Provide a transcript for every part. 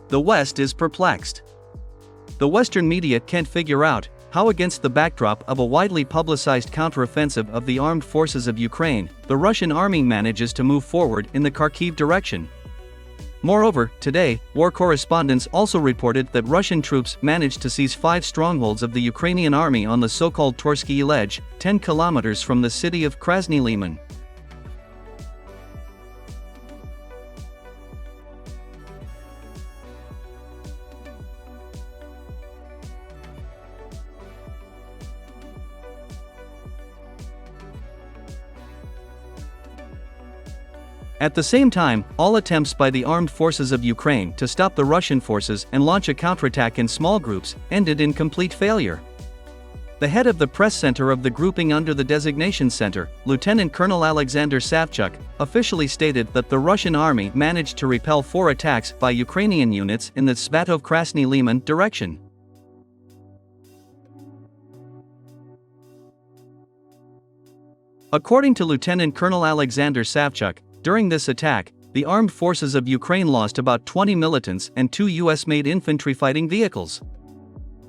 The West is perplexed. The Western media can't figure out how, against the backdrop of a widely publicized counteroffensive of the armed forces of Ukraine, the Russian army manages to move forward in the Kharkiv direction. Moreover, today, war correspondents also reported that Russian troops managed to seize 5 strongholds of the Ukrainian army on the so-called Torsky ledge, 10 kilometers from the city of Krasny Liman. At the same time, all attempts by the armed forces of Ukraine to stop the Russian forces and launch a counterattack in small groups ended in complete failure. The head of the press center of the grouping under the designation center, Lieutenant Colonel Alexander Savchuk, officially stated that the Russian army managed to repel 4 attacks by Ukrainian units in the Svatov-Krasny Liman direction. According to Lieutenant Colonel Alexander Savchuk, during this attack, the armed forces of Ukraine lost about 20 militants and 2 US-made infantry fighting vehicles.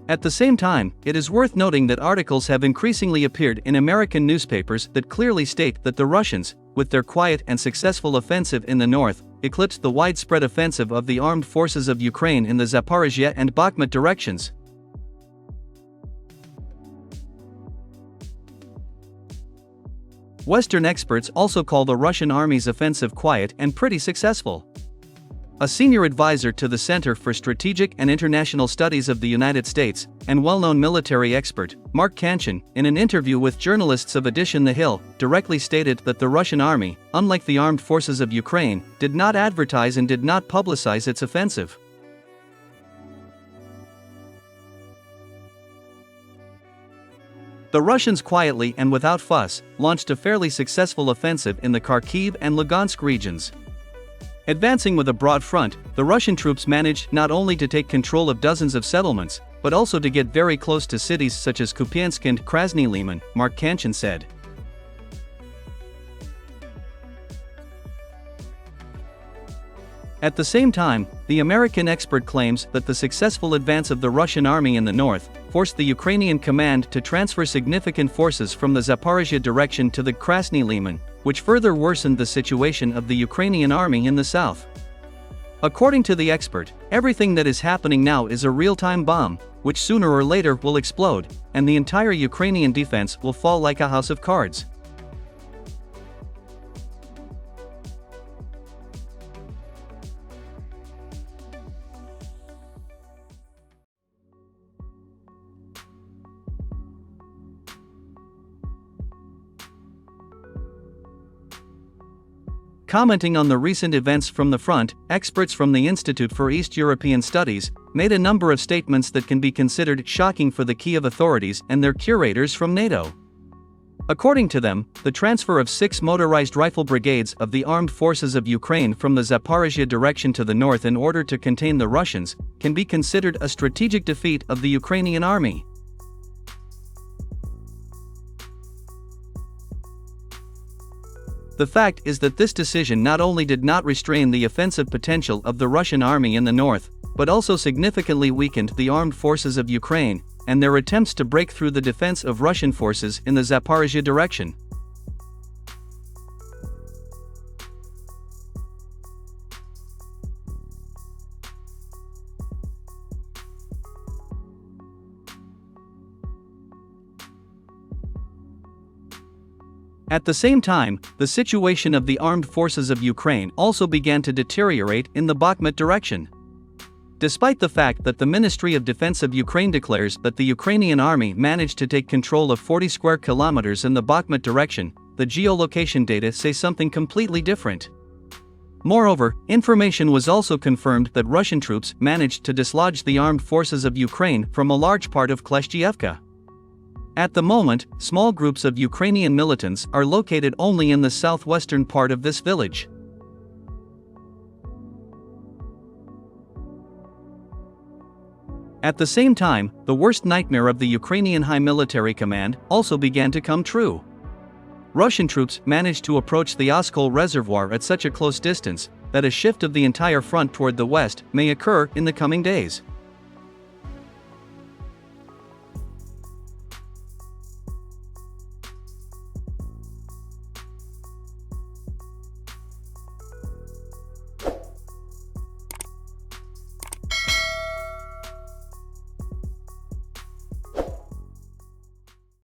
At the same time, it is worth noting that articles have increasingly appeared in American newspapers that clearly state that the Russians, with their quiet and successful offensive in the north, eclipsed the widespread offensive of the armed forces of Ukraine in the Zaporizhzhia and Bakhmut directions. Western experts also call the Russian army's offensive quiet and pretty successful. A senior advisor to the Center for Strategic and International Studies of the United States, and well-known military expert, Mark Kanchan, in an interview with journalists of Edition The Hill, directly stated that the Russian army, unlike the armed forces of Ukraine, did not advertise and did not publicize its offensive. The Russians quietly and without fuss launched a fairly successful offensive in the Kharkiv and Lugansk regions. Advancing with a broad front, the Russian troops managed not only to take control of dozens of settlements, but also to get very close to cities such as Kupiansk and Krasny Liman, Mark Kanchan said. At the same time, the American expert claims that the successful advance of the Russian army in the north forced the Ukrainian command to transfer significant forces from the Zaporizhzhia direction to the Krasny Liman, which further worsened the situation of the Ukrainian army in the south. According to the expert, everything that is happening now is a real-time bomb, which sooner or later will explode, and the entire Ukrainian defense will fall like a house of cards. Commenting on the recent events from the front, experts from the Institute for East European Studies made a number of statements that can be considered shocking for the Kiev authorities and their curators from NATO. According to them, the transfer of 6 motorized rifle brigades of the armed forces of Ukraine from the Zaporizhzhia direction to the north in order to contain the Russians can be considered a strategic defeat of the Ukrainian army. The fact is that this decision not only did not restrain the offensive potential of the Russian army in the north, but also significantly weakened the armed forces of Ukraine and their attempts to break through the defense of Russian forces in the Zaporizhzhia direction. At the same time, the situation of the armed forces of Ukraine also began to deteriorate in the Bakhmut direction. Despite the fact that the Ministry of Defense of Ukraine declares that the Ukrainian army managed to take control of 40 square kilometers in the Bakhmut direction, the geolocation data say something completely different. Moreover, information was also confirmed that Russian troops managed to dislodge the armed forces of Ukraine from a large part of Kleshchievka. At the moment, small groups of Ukrainian militants are located only in the southwestern part of this village. At the same time, the worst nightmare of the Ukrainian High Military Command also began to come true. Russian troops managed to approach the Oskol reservoir at such a close distance that a shift of the entire front toward the west may occur in the coming days.